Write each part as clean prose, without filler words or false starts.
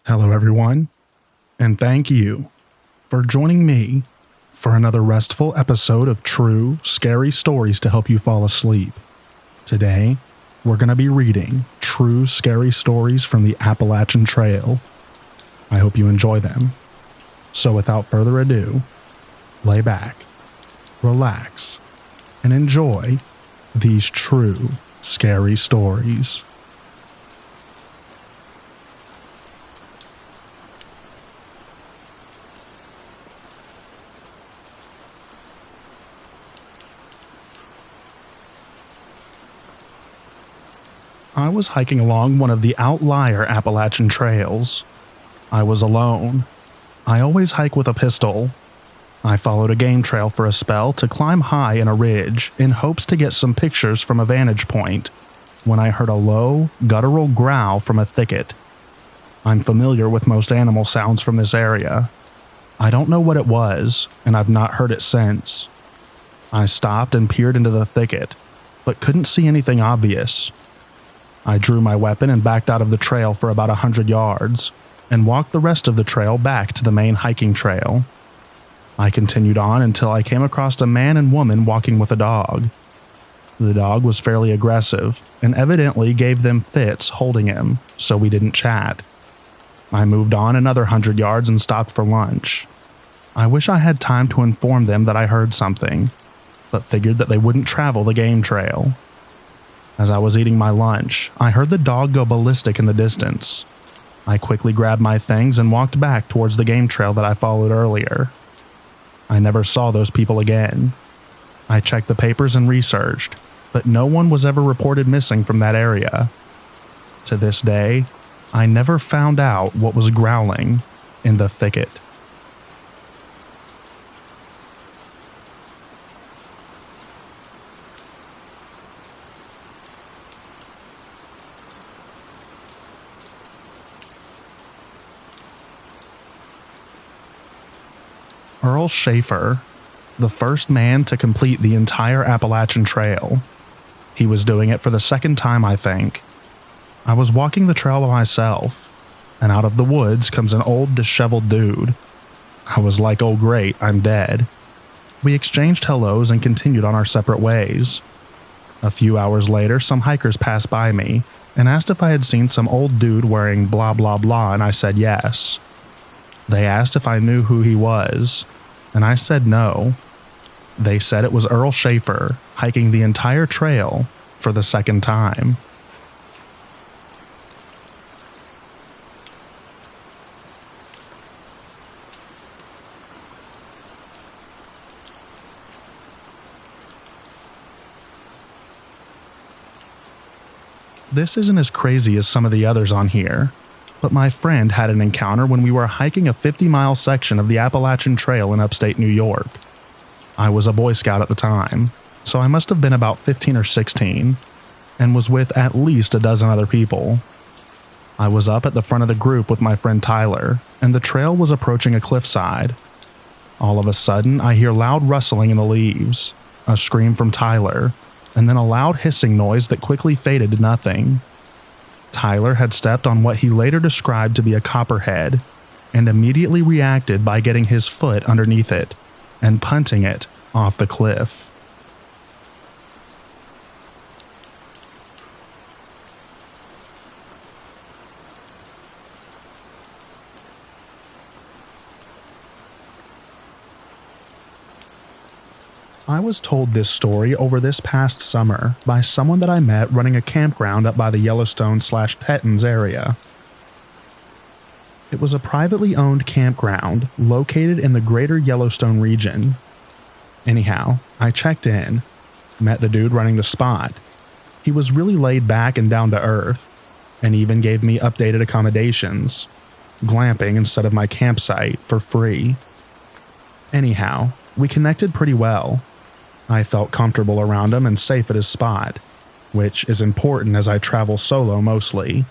Hello, everyone, and thank you for joining me for another restful episode of true, scary stories to help you fall asleep. Today, we're going to be reading true, scary stories from the Appalachian Trail. I hope you enjoy them. So without further ado, lay back, relax, and enjoy these true, scary stories. I was hiking along one of the outlier Appalachian trails. I was alone. I always hike with a pistol. I followed a game trail for a spell to climb high in a ridge in hopes to get some pictures from a vantage point when I heard a low, guttural growl from a thicket. I'm familiar with most animal sounds from this area. I don't know what it was, and I've not heard it since. I stopped and peered into the thicket, but couldn't see anything obvious. I drew my weapon and backed out of the trail for about 100 yards, and walked the rest of the trail back to the main hiking trail. I continued on until I came across a man and woman walking with a dog. The dog was fairly aggressive, and evidently gave them fits holding him, so we didn't chat. I moved on another 100 yards and stopped for lunch. I wish I had time to inform them that I heard something, but figured that they wouldn't travel the game trail. As I was eating my lunch, I heard the dog go ballistic in the distance. I quickly grabbed my things and walked back towards the game trail that I followed earlier. I never saw those people again. I checked the papers and researched, but no one was ever reported missing from that area. To this day, I never found out what was growling in the thicket. Earl Schaefer, the first man to complete the entire Appalachian Trail. He was doing it for the second time, I think. I was walking the trail by myself, and out of the woods comes an old, disheveled dude. I was like, oh great, I'm dead. We exchanged hellos and continued on our separate ways. A few hours later, some hikers passed by me and asked if I had seen some old dude wearing blah blah blah, and I said yes. They asked if I knew who he was, and I said no. They said it was Earl Schaefer, hiking the entire trail for the second time. This isn't as crazy as some of the others on here, but my friend had an encounter when we were hiking a 50-mile section of the Appalachian Trail in upstate New York. I was a Boy Scout at the time, so I must have been about 15 or 16, and was with at least a dozen other people. I was up at the front of the group with my friend Tyler, and the trail was approaching a cliffside. All of a sudden, I hear loud rustling in the leaves, a scream from Tyler, and then a loud hissing noise that quickly faded to nothing. Tyler had stepped on what he later described to be a copperhead, and immediately reacted by getting his foot underneath it and punting it off the cliff. I was told this story over this past summer by someone that I met running a campground up by the Yellowstone/Tettons area. It was a privately owned campground located in the greater Yellowstone region. Anyhow, I checked in, met the dude running the spot. He was really laid back and down to earth, and even gave me updated accommodations, glamping instead of my campsite for free. Anyhow, we connected pretty well. I felt comfortable around him and safe at his spot, which is important as I travel solo mostly.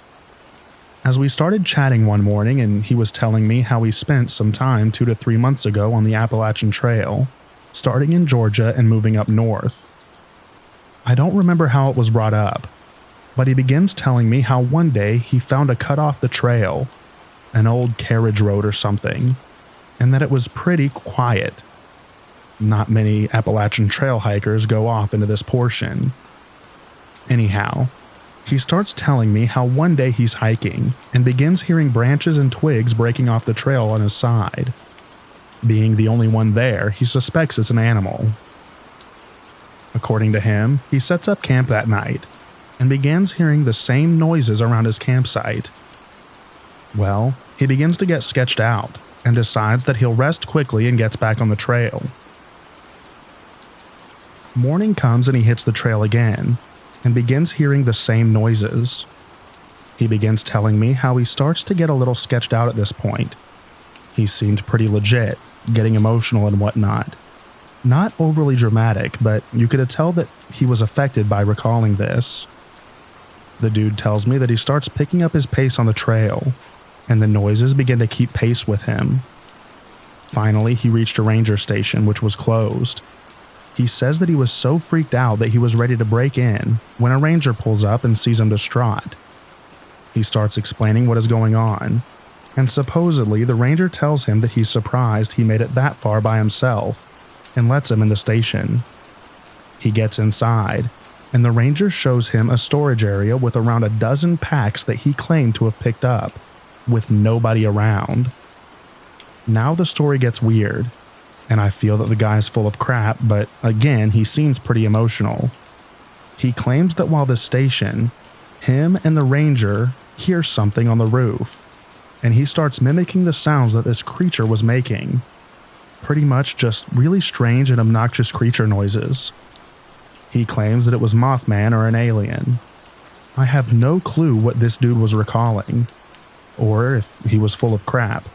As we started chatting one morning and he was telling me how he spent some time 2 to 3 months ago on the Appalachian Trail, starting in Georgia and moving up north. I don't remember how it was brought up, but he begins telling me how one day he found a cut off the trail, an old carriage road or something, and that it was pretty quiet. Not many Appalachian trail hikers go off into this portion. Anyhow, he starts telling me how one day he's hiking and begins hearing branches and twigs breaking off the trail on his side. Being the only one there, he suspects it's an animal. According to him, he sets up camp that night and begins hearing the same noises around his campsite. Well, he begins to get sketched out and decides that he'll rest quickly and gets back on the trail. Morning comes and he hits the trail again and begins hearing the same noises. He begins telling me how he starts to get a little sketched out at this point. He seemed pretty legit, getting emotional and whatnot. Not overly dramatic, but you could tell that he was affected by recalling this. The dude tells me that he starts picking up his pace on the trail, and the noises begin to keep pace with him. Finally, he reached a ranger station, which was closed. He says that he was so freaked out that he was ready to break in when a ranger pulls up and sees him distraught. He starts explaining what is going on, and supposedly the ranger tells him that he's surprised he made it that far by himself and lets him in the station. He gets inside, and the ranger shows him a storage area with around a dozen packs that he claimed to have picked up, with nobody around. Now the story gets weird, and I feel that the guy's full of crap, but again, he seems pretty emotional. He claims that while this station, him and the ranger hear something on the roof, and he starts mimicking the sounds that this creature was making. Pretty much just really strange and obnoxious creature noises. He claims that it was Mothman or an alien. I have no clue what this dude was recalling, or if he was full of crap.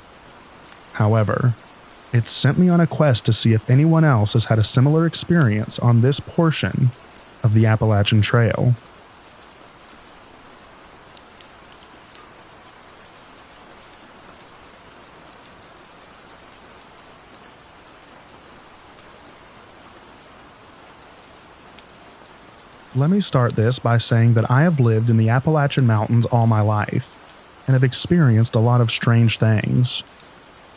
However, it sent me on a quest to see if anyone else has had a similar experience on this portion of the Appalachian Trail. Let me start this by saying that I have lived in the Appalachian Mountains all my life and have experienced a lot of strange things.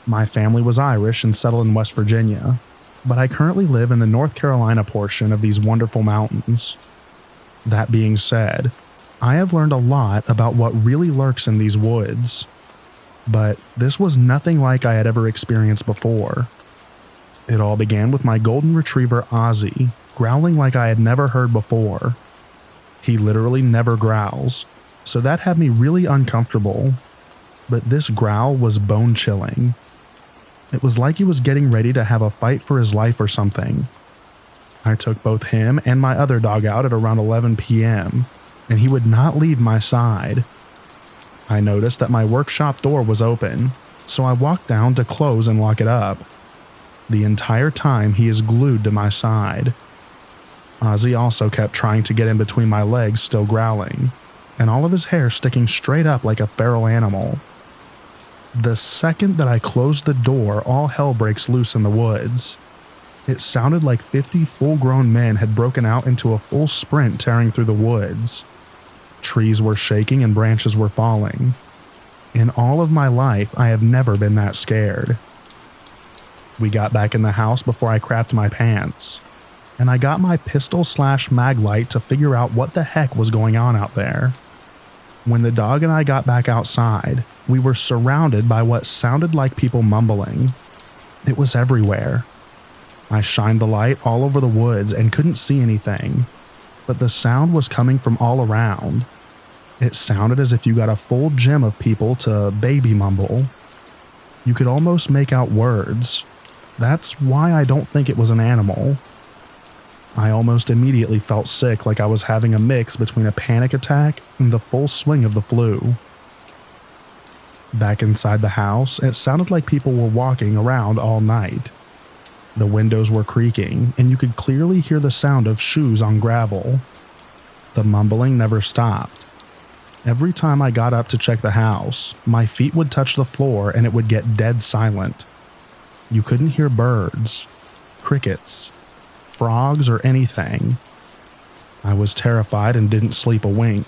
My family was Irish and settled in West Virginia, but I currently live in the North Carolina portion of these wonderful mountains. That being said, I have learned a lot about what really lurks in these woods, but this was nothing like I had ever experienced before. It all began with my golden retriever Ozzy growling like I had never heard before. He literally never growls, so that had me really uncomfortable, but this growl was bone-chilling. It was like he was getting ready to have a fight for his life or something. I took both him and my other dog out at around 11 p.m., and he would not leave my side. I noticed that my workshop door was open, so I walked down to close and lock it up. The entire time he is glued to my side. Ozzy also kept trying to get in between my legs, still growling, and all of his hair sticking straight up like a feral animal. The second that I closed the door, all hell breaks loose in the woods. It sounded like 50 full-grown men had broken out into a full sprint tearing through the woods. Trees were shaking and branches were falling. In all of my life, I have never been that scared. We got back in the house before I crapped my pants, and I got my pistol/mag light to figure out what the heck was going on out there. When the dog and I got back outside, we were surrounded by what sounded like people mumbling. It was everywhere. I shined the light all over the woods and couldn't see anything, but the sound was coming from all around. It sounded as if you got a full gym of people to baby mumble. You could almost make out words. That's why I don't think it was an animal. I almost immediately felt sick, like I was having a mix between a panic attack and the full swing of the flu. Back inside the house, it sounded like people were walking around all night. The windows were creaking, and you could clearly hear the sound of shoes on gravel. The mumbling never stopped. Every time I got up to check the house, my feet would touch the floor and it would get dead silent. You couldn't hear birds, crickets, frogs, or anything. I was terrified and didn't sleep a wink.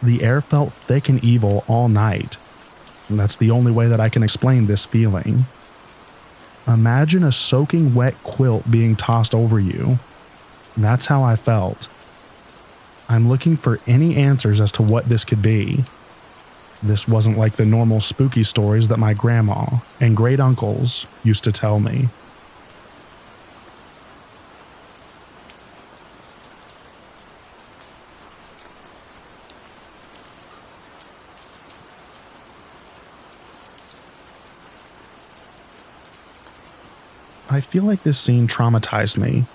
The air felt thick and evil all night. And that's the only way that I can explain this feeling. Imagine a soaking wet quilt being tossed over you. That's how I felt. I'm looking for any answers as to what this could be. This wasn't like the normal spooky stories that my grandma and great uncles used to tell me. I feel like this scene traumatized me,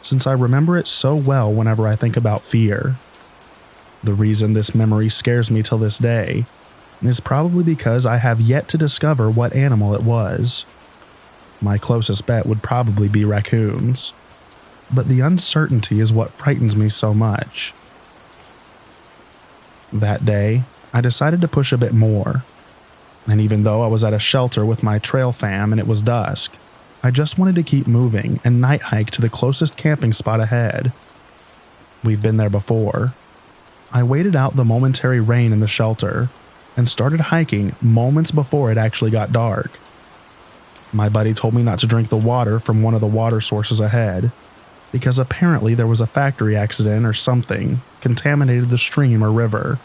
since I remember it so well whenever I think about fear. The reason this memory scares me till this day is probably because I have yet to discover what animal it was. My closest bet would probably be raccoons, but the uncertainty is what frightens me so much. That day, I decided to push a bit more, and even though I was at a shelter with my trail fam and it was dusk, I just wanted to keep moving and night hike to the closest camping spot ahead. We've been there before. I waited out the momentary rain in the shelter and started hiking moments before it actually got dark. My buddy told me not to drink the water from one of the water sources ahead because apparently there was a factory accident or something contaminated the stream or river.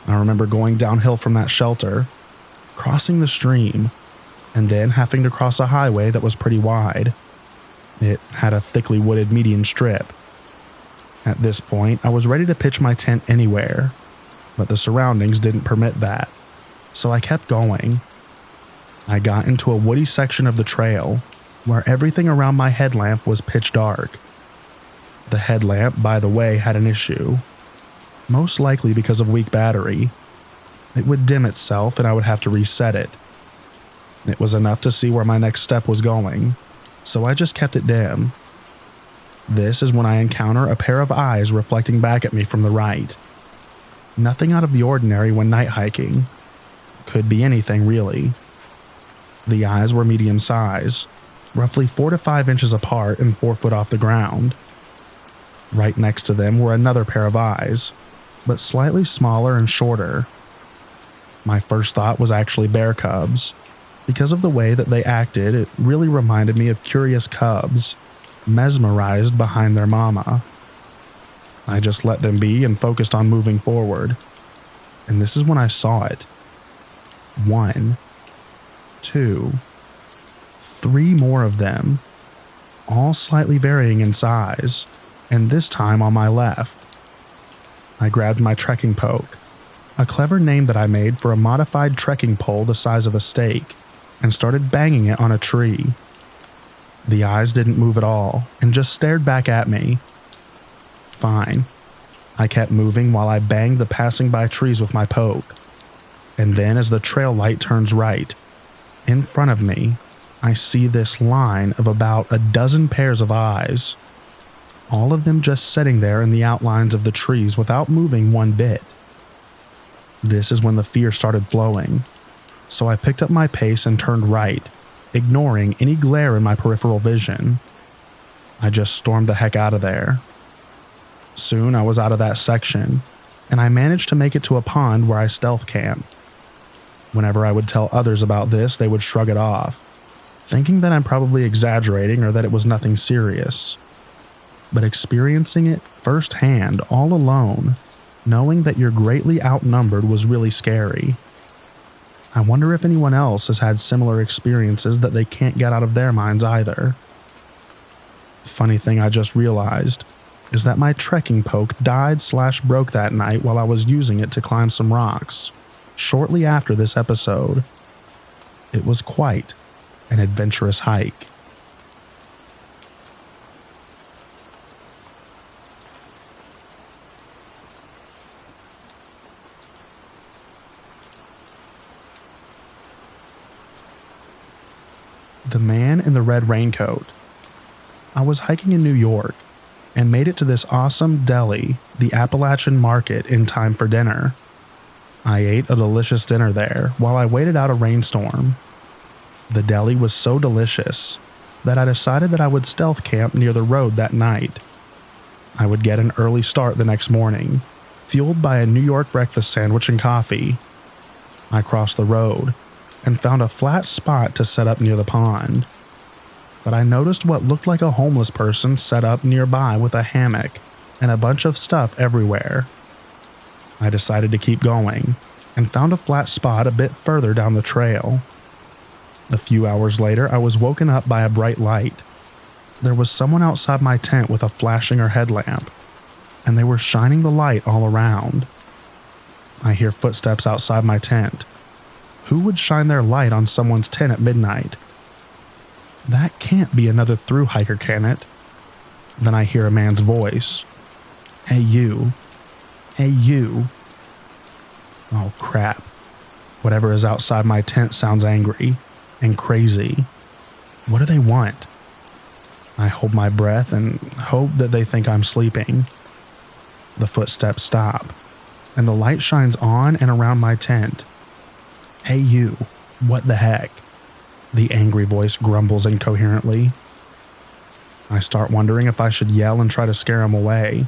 I remember going downhill from that shelter, crossing the stream, and then having to cross a highway that was pretty wide. It had a thickly wooded median strip. At this point, I was ready to pitch my tent anywhere, but the surroundings didn't permit that, so I kept going. I got into a woody section of the trail where everything around my headlamp was pitch dark. The headlamp, by the way, had an issue, most likely because of weak battery. It would dim itself and I would have to reset it. It was enough to see where my next step was going, so I just kept it dim. This is when I encounter a pair of eyes reflecting back at me from the right. Nothing out of the ordinary when night hiking. Could be anything, really. The eyes were medium size, roughly 4 to 5 inches apart and 4 foot off the ground. Right next to them were another pair of eyes, but slightly smaller and shorter. My first thought was actually bear cubs. Because of the way that they acted, it really reminded me of curious cubs, mesmerized behind their mama. I just let them be and focused on moving forward. And this is when I saw it. 1, 2, 3 more of them, all slightly varying in size, and this time on my left. I grabbed my trekking poke, a clever name that I made for a modified trekking pole the size of a stake, and started banging it on a tree. The eyes didn't move at all and just stared back at me. Fine. I kept moving while I banged the passing by trees with my poke. And then as the trail light turns right, in front of me, I see this line of about a dozen pairs of eyes. All of them just sitting there in the outlines of the trees without moving one bit. This is when the fear started flowing. So I picked up my pace and turned right, ignoring any glare in my peripheral vision. I just stormed the heck out of there. Soon I was out of that section, and I managed to make it to a pond where I stealth camped. Whenever I would tell others about this, they would shrug it off, thinking that I'm probably exaggerating or that it was nothing serious. But experiencing it firsthand, all alone, knowing that you're greatly outnumbered was really scary. I wonder if anyone else has had similar experiences that they can't get out of their minds either. Funny thing I just realized is that my trekking poke died/broke that night while I was using it to climb some rocks, shortly after this episode. It was quite an adventurous hike. The Man in the Red Raincoat. I was hiking in New York and made it to this awesome deli, the Appalachian Market, in time for dinner. I ate a delicious dinner there while I waited out a rainstorm. The deli was so delicious that I decided that I would stealth camp near the road that night. I would get an early start the next morning, fueled by a New York breakfast sandwich and coffee. I crossed the road and found a flat spot to set up near the pond. But I noticed what looked like a homeless person set up nearby with a hammock and a bunch of stuff everywhere. I decided to keep going and found a flat spot a bit further down the trail. A few hours later, I was woken up by a bright light. There was someone outside my tent with a flashing or headlamp, and they were shining the light all around. I hear footsteps outside my tent. Who would shine their light on someone's tent at midnight? That can't be another thru hiker, can it? Then I hear a man's voice. Hey you. Hey you. Oh crap. Whatever is outside my tent sounds angry and crazy. What do they want? I hold my breath and hope that they think I'm sleeping. The footsteps stop, and the light shines on and around my tent. Hey you, what the heck? The angry voice grumbles incoherently. I start wondering if I should yell and try to scare him away.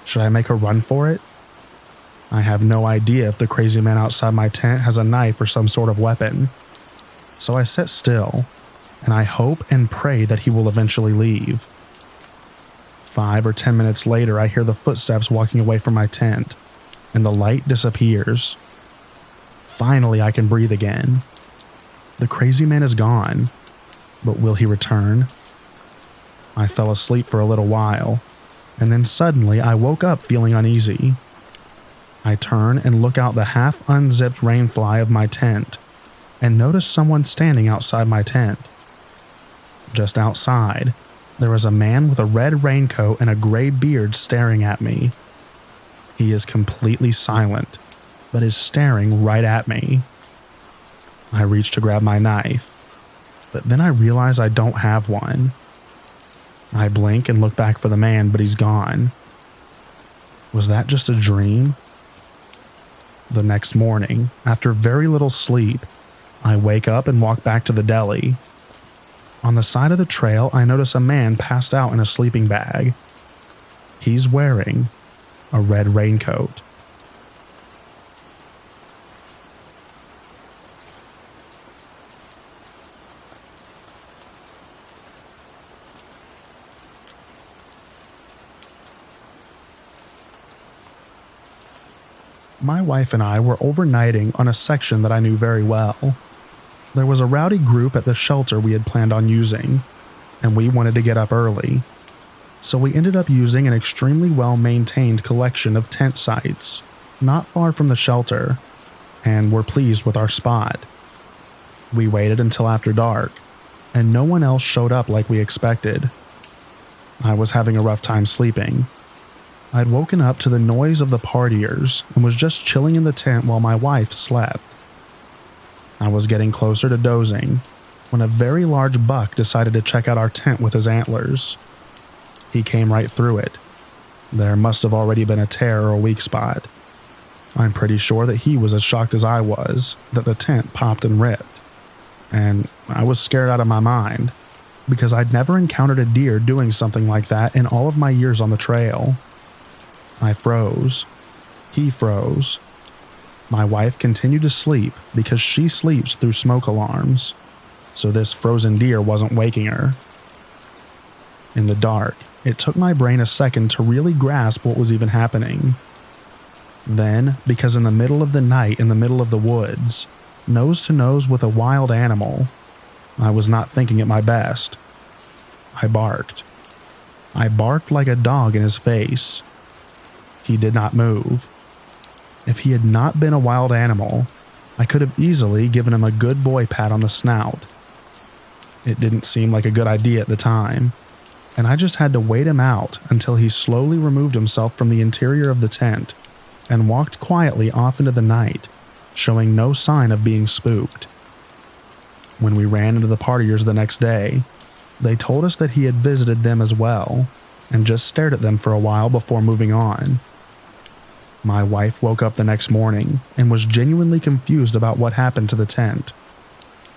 Should I make a run for it? I have no idea if the crazy man outside my tent has a knife or some sort of weapon. So I sit still, and I hope and pray that he will eventually leave. 5 or 10 minutes later, I hear the footsteps walking away from my tent, and the light disappears. Finally, I can breathe again. The crazy man is gone, but will he return? I fell asleep for a little while, and then suddenly I woke up feeling uneasy. I turn and look out the half-unzipped rainfly of my tent, and notice someone standing outside my tent. Just outside, there is a man with a red raincoat and a gray beard staring at me. He is completely silent, but is staring right at me. I reach to grab my knife, but then I realize I don't have one. I blink and look back for the man, but he's gone. Was that just a dream? The next morning, after very little sleep, I wake up and walk back to the deli. On the side of the trail, I notice a man passed out in a sleeping bag. He's wearing a red raincoat. My wife and I were overnighting on a section that I knew very well. There was a rowdy group at the shelter we had planned on using, and we wanted to get up early. So we ended up using an extremely well-maintained collection of tent sites, not far from the shelter, and were pleased with our spot. We waited until after dark, and no one else showed up like we expected. I was having a rough time sleeping. I'd woken up to the noise of the partiers and was just chilling in the tent while my wife slept. I was getting closer to dozing when a very large buck decided to check out our tent with his antlers. He came right through it. There must have already been a tear or a weak spot. I'm pretty sure that he was as shocked as I was that the tent popped and ripped. And I was scared out of my mind because I'd never encountered a deer doing something like that in all of my years on the trail. I froze. He froze. My wife continued to sleep because she sleeps through smoke alarms, so this frozen deer wasn't waking her. In the dark, it took my brain a second to really grasp what was even happening. Then, because in the middle of the night in the middle of the woods, nose to nose with a wild animal, I was not thinking at my best. I barked. I barked like a dog in his face. He did not move. If he had not been a wild animal, I could have easily given him a good boy pat on the snout. It didn't seem like a good idea at the time, and I just had to wait him out until he slowly removed himself from the interior of the tent and walked quietly off into the night, showing no sign of being spooked. When we ran into the partiers the next day, they told us that he had visited them as well and just stared at them for a while before moving on. My wife woke up the next morning and was genuinely confused about what happened to the tent.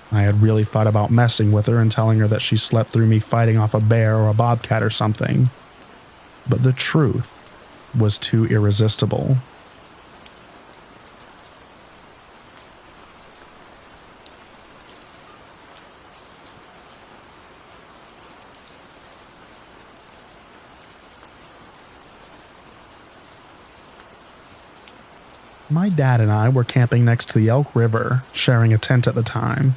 I had really thought about messing with her and telling her that she slept through me fighting off a bear or a bobcat or something, but the truth was too irresistible. My dad and I were camping next to the Elk River, sharing a tent at the time.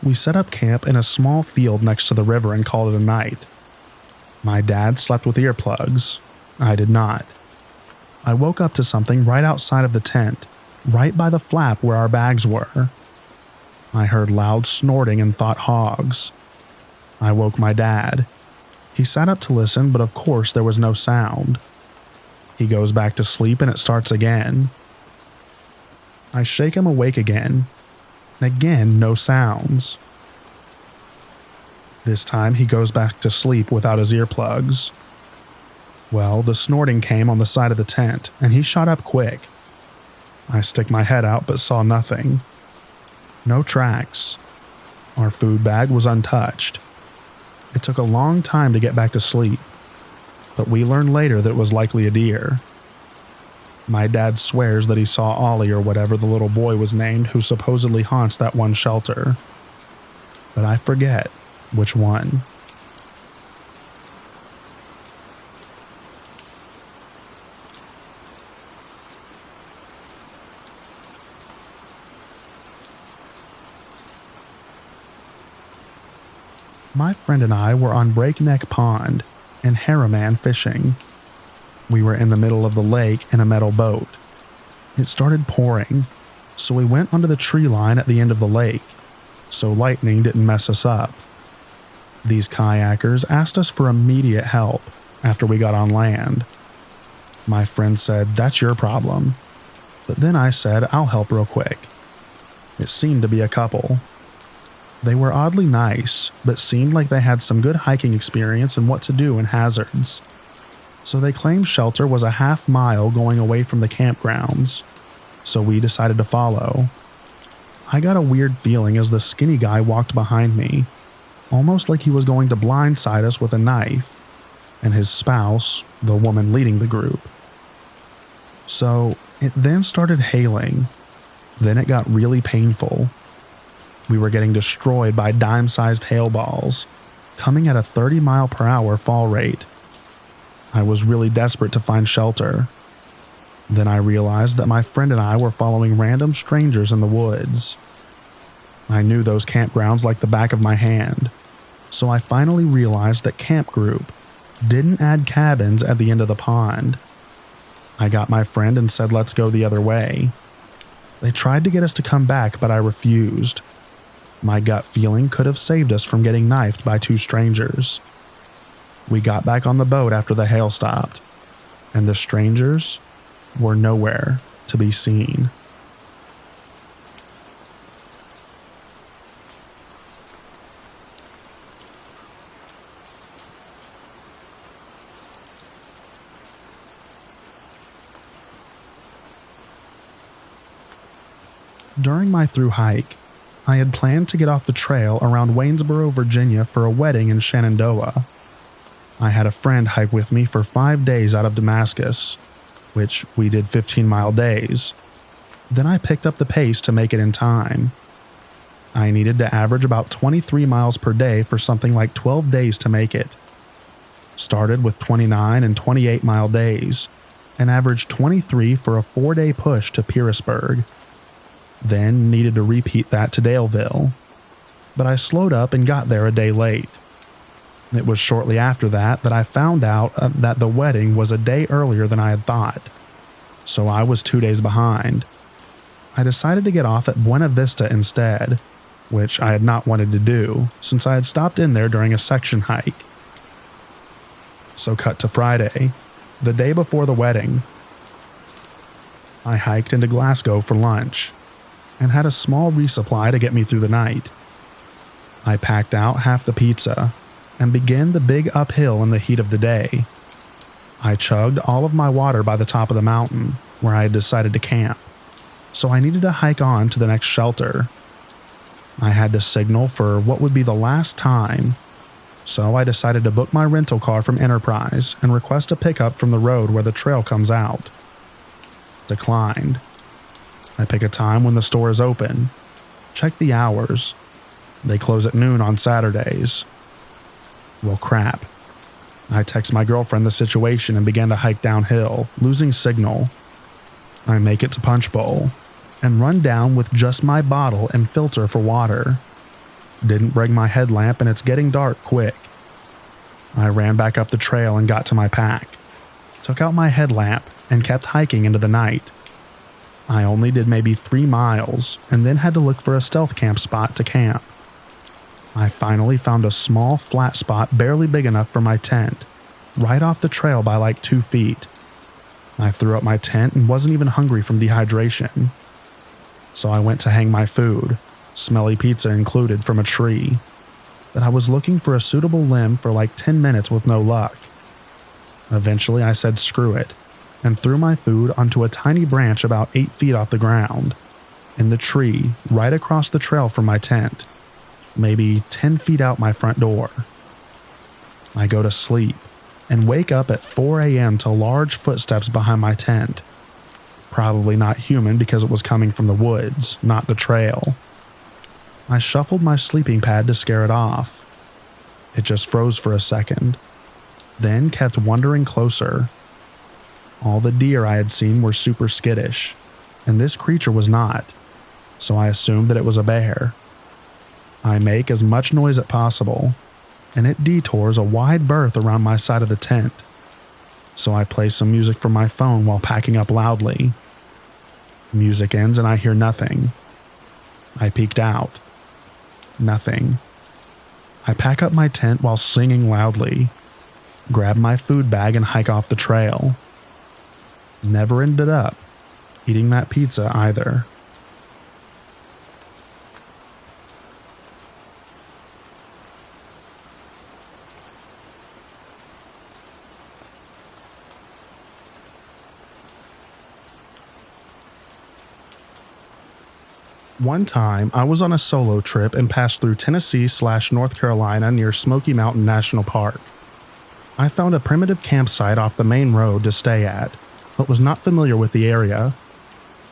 We set up camp in a small field next to the river and called it a night. My dad slept with earplugs. I did not. I woke up to something right outside of the tent, right by the flap where our bags were. I heard loud snorting and thought hogs. I woke my dad. He sat up to listen, but of course there was no sound. He goes back to sleep and it starts again. I shake him awake again, and again no sounds. This time he goes back to sleep without his earplugs. Well, the snorting came on the side of the tent, and he shot up quick. I stick my head out but saw nothing. No tracks. Our food bag was untouched. It took a long time to get back to sleep, but we learned later that it was likely a deer. My dad swears that he saw Ollie or whatever the little boy was named who supposedly haunts that one shelter. But I forget which one. My friend and I were on Breakneck Pond and Harriman fishing. We were in the middle of the lake in a metal boat. It started pouring, so we went onto the tree line at the end of the lake, so lightning didn't mess us up. These kayakers asked us for immediate help after we got on land. My friend said, "That's your problem." But then I said, "I'll help real quick." It seemed to be a couple. They were oddly nice, but seemed like they had some good hiking experience and what to do in hazards. So they claimed shelter was a half-mile going away from the campgrounds, so we decided to follow. I got a weird feeling as the skinny guy walked behind me, almost like he was going to blindside us with a knife, and his spouse, the woman leading the group. So it then started hailing. Then it got really painful. We were getting destroyed by dime-sized hail balls, coming at a 30-mile-per-hour fall rate. I was really desperate to find shelter. Then I realized that my friend and I were following random strangers in the woods. I knew those campgrounds like the back of my hand, so I finally realized that Camp Group didn't add cabins at the end of the pond. I got my friend and said, "Let's go the other way." They tried to get us to come back, but I refused. My gut feeling could have saved us from getting knifed by two strangers. We got back on the boat after the hail stopped, and the strangers were nowhere to be seen. During my through hike, I had planned to get off the trail around Waynesboro, Virginia for a wedding in Shenandoah. I had a friend hike with me for 5 days out of Damascus, which we did 15-mile days. Then I picked up the pace to make it in time. I needed to average about 23 miles per day for something like 12 days to make it. Started with 29 and 28-mile days, and averaged 23 for a 4-day push to Pearisburg. Then needed to repeat that to Daleville. But I slowed up and got there a day late. It was shortly after that I found out that the wedding was a day earlier than I had thought. So I was 2 days behind. I decided to get off at Buena Vista instead, which I had not wanted to do since I had stopped in there during a section hike. So cut to Friday, the day before the wedding. I hiked into Glasgow for lunch and had a small resupply to get me through the night. I packed out half the pizza and began the big uphill in the heat of the day. I chugged all of my water by the top of the mountain where I had decided to camp, so I needed to hike on to the next shelter. I had to signal for what would be the last time, so I decided to book my rental car from Enterprise and request a pickup from the road where the trail comes out. Declined. I pick a time when the store is open. Check the hours. They close at noon on Saturdays. Well, crap. I text my girlfriend the situation and began to hike downhill, losing signal. I make it to Punch Bowl and run down with just my bottle and filter for water. Didn't bring my headlamp and it's getting dark quick. I ran back up the trail and got to my pack, took out my headlamp and kept hiking into the night. I only did maybe 3 miles and then had to look for a stealth camp spot to camp. I finally found a small flat spot barely big enough for my tent, right off the trail by like 2 feet. I threw up my tent and wasn't even hungry from dehydration. So I went to hang my food, smelly pizza included, from a tree. But I was looking for a suitable limb for like 10 minutes with no luck. Eventually I said screw it and threw my food onto a tiny branch about 8 feet off the ground, in the tree right across the trail from my tent, maybe 10 feet out my front door. I go to sleep and wake up at 4 a.m. to large footsteps behind my tent. Probably not human because it was coming from the woods, not the trail. I shuffled my sleeping pad to scare it off. It just froze for a second, then kept wandering closer. All the deer I had seen were super skittish, and this creature was not, so I assumed that it was a bear. I make as much noise as possible, and it detours a wide berth around my side of the tent, so I play some music from my phone while packing up loudly. Music ends and I hear nothing. I peeked out. Nothing. I pack up my tent while singing loudly, grab my food bag and hike off the trail. Never ended up eating that pizza either. One time, I was on a solo trip and passed through Tennessee/North Carolina near Smoky Mountain National Park. I found a primitive campsite off the main road to stay at, but was not familiar with the area.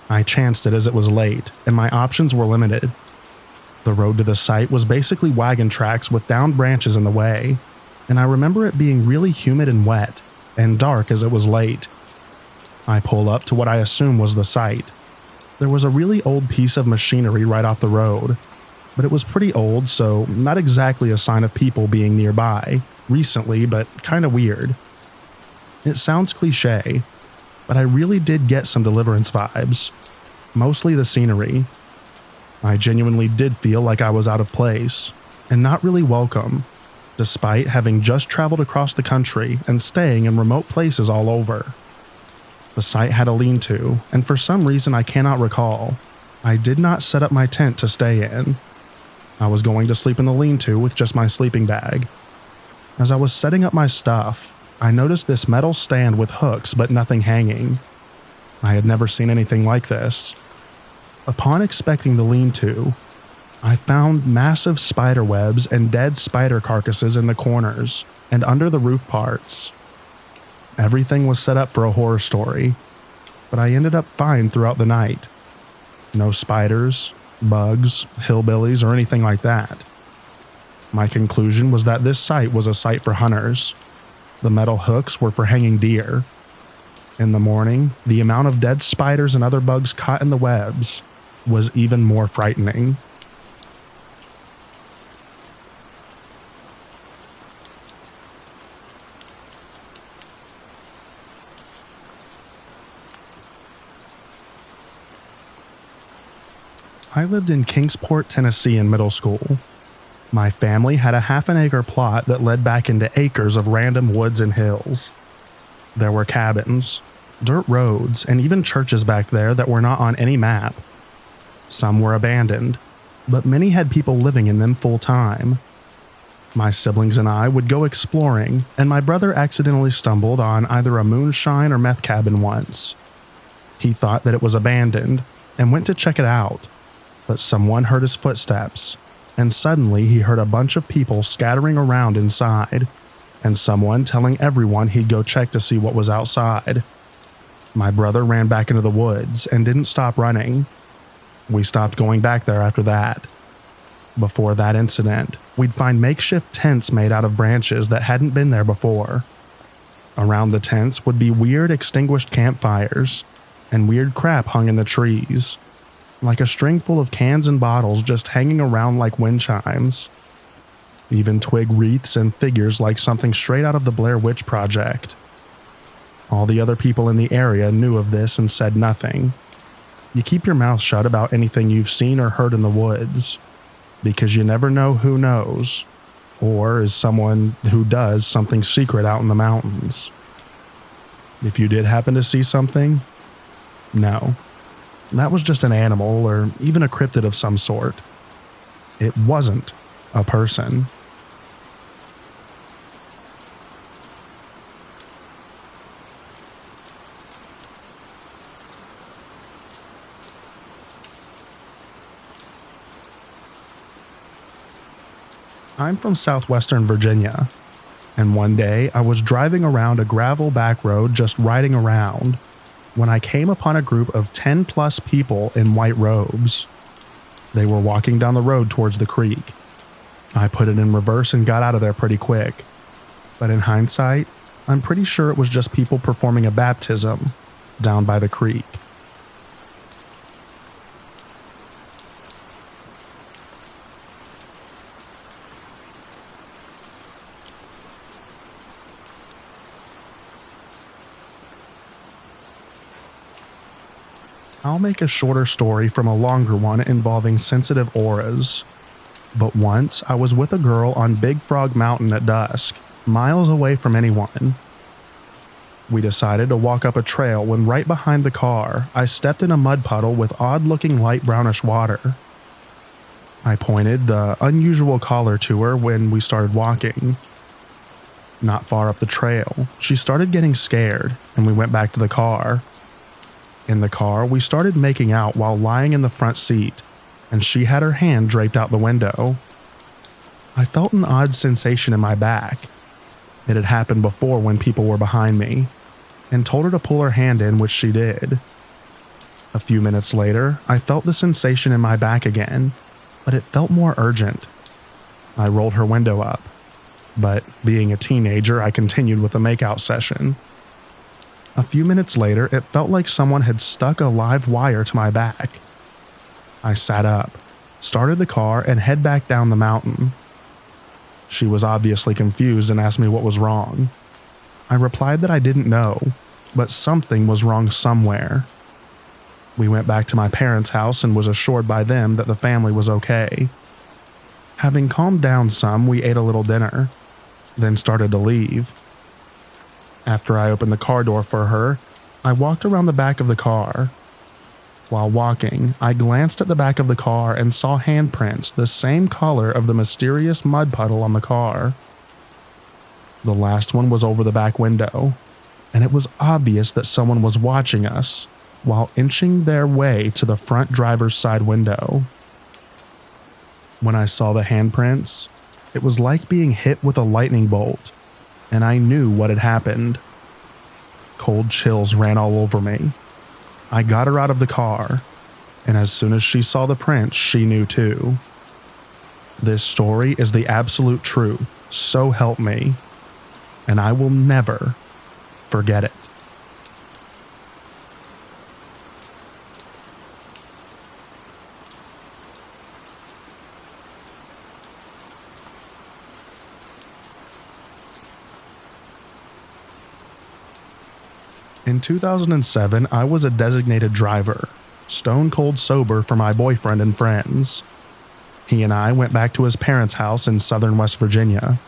I chanced it as it was late, and my options were limited. The road to the site was basically wagon tracks with downed branches in the way, and I remember it being really humid and wet, and dark as it was late. I pull up to what I assume was the site. There was a really old piece of machinery right off the road, but it was pretty old, so not exactly a sign of people being nearby, recently, but kinda weird. It sounds cliche, but I really did get some Deliverance vibes, mostly the scenery. I genuinely did feel like I was out of place, and not really welcome, despite having just traveled across the country and staying in remote places all over. The site had a lean-to, and for some reason I cannot recall, I did not set up my tent to stay in. I was going to sleep in the lean-to with just my sleeping bag. As I was setting up my stuff, I noticed this metal stand with hooks but nothing hanging. I had never seen anything like this. Upon inspecting the lean-to, I found massive spider webs and dead spider carcasses in the corners and under the roof parts. Everything was set up for a horror story, but I ended up fine throughout the night. No spiders, bugs, hillbillies, or anything like that. My conclusion was that this site was a site for hunters. The metal hooks were for hanging deer. In the morning, the amount of dead spiders and other bugs caught in the webs was even more frightening. I lived in Kingsport, Tennessee in middle school. My family had a half-an-acre plot that led back into acres of random woods and hills. There were cabins, dirt roads, and even churches back there that were not on any map. Some were abandoned, but many had people living in them full-time. My siblings and I would go exploring, and my brother accidentally stumbled on either a moonshine or meth cabin once. He thought that it was abandoned and went to check it out, but someone heard his footsteps, and suddenly he heard a bunch of people scattering around inside, and someone telling everyone he'd go check to see what was outside. My brother ran back into the woods and didn't stop running. We stopped going back there after that. Before that incident, we'd find makeshift tents made out of branches that hadn't been there before. Around the tents would be weird extinguished campfires, and weird crap hung in the trees, like a string full of cans and bottles just hanging around like wind chimes. Even twig wreaths and figures like something straight out of the Blair Witch Project. All the other people in the area knew of this and said nothing. You keep your mouth shut about anything you've seen or heard in the woods, because you never know who knows, or is someone who does something secret out in the mountains. If you did happen to see something, no. That was just an animal or even a cryptid of some sort. It wasn't a person. I'm from southwestern Virginia, and one day I was driving around a gravel back road just riding around when I came upon a group of 10 plus people in white robes. They were walking down the road towards the creek. I put it in reverse and got out of there pretty quick, but in hindsight, I'm pretty sure it was just people performing a baptism down by the creek. I'll make a shorter story from a longer one involving sensitive auras. But once I was with a girl on Big Frog Mountain at dusk, miles away from anyone. We decided to walk up a trail when right behind the car, I stepped in a mud puddle with odd-looking light brownish water. I pointed the unusual collar to her when we started walking. Not far up the trail, she started getting scared, and we went back to the car. In the car, we started making out while lying in the front seat, and she had her hand draped out the window. I felt an odd sensation in my back. It had happened before when people were behind me, and told her to pull her hand in, which she did. A few minutes later, I felt the sensation in my back again, but it felt more urgent. I rolled her window up, but being a teenager, I continued with the makeout session. A few minutes later, it felt like someone had stuck a live wire to my back. I sat up, started the car, and head back down the mountain. She was obviously confused and asked me what was wrong. I replied that I didn't know, but something was wrong somewhere. We went back to my parents' house and was assured by them that the family was okay. Having calmed down some, we ate a little dinner, then started to leave. After I opened the car door for her, I walked around the back of the car. While walking, I glanced at the back of the car and saw handprints the same color of the mysterious mud puddle on the car. The last one was over the back window, and it was obvious that someone was watching us while inching their way to the front driver's side window. When I saw the handprints, it was like being hit with a lightning bolt, and I knew what had happened. Cold chills ran all over me. I got her out of the car, and as soon as she saw the prints, she knew too. This story is the absolute truth, so help me, and I will never forget it. In 2007, I was a designated driver, stone cold sober for my boyfriend and friends. He and I went back to his parents' house in southern West Virginia.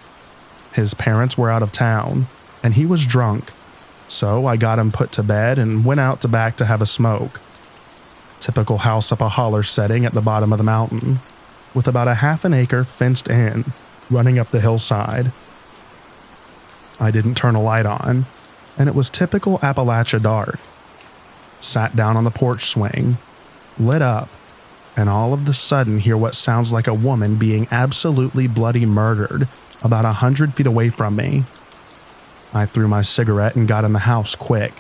His parents were out of town, and he was drunk, so I got him put to bed and went out to back to have a smoke. Typical house up a holler setting at the bottom of the mountain, with about a half an acre fenced in, running up the hillside. I didn't turn a light on, and it was typical Appalachia dark. Sat down on the porch swing, lit up, and all of the sudden hear what sounds like a woman being absolutely bloody murdered about 100 feet away from me. I threw my cigarette and got in the house quick,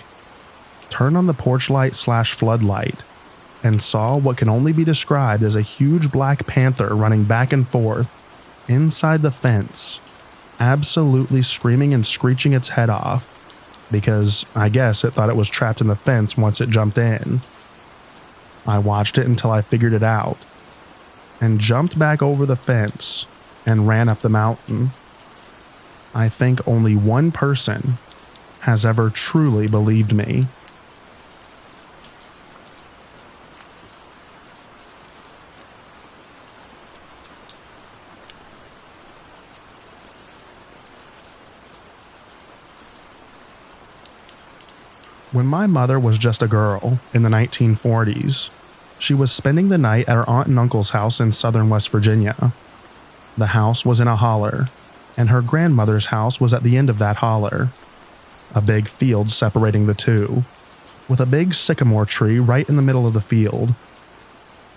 turned on the porch light / floodlight, and saw what can only be described as a huge black panther running back and forth inside the fence, absolutely screaming and screeching its head off. because I guess it thought it was trapped in the fence once it jumped in. I watched it until I figured it out, and jumped back over the fence and ran up the mountain. I think only one person has ever truly believed me. When my mother was just a girl in the 1940s, she was spending the night at her aunt and uncle's house in southern West Virginia. The house was in a holler, and her grandmother's house was at the end of that holler. A big field separating the two, with a big sycamore tree right in the middle of the field.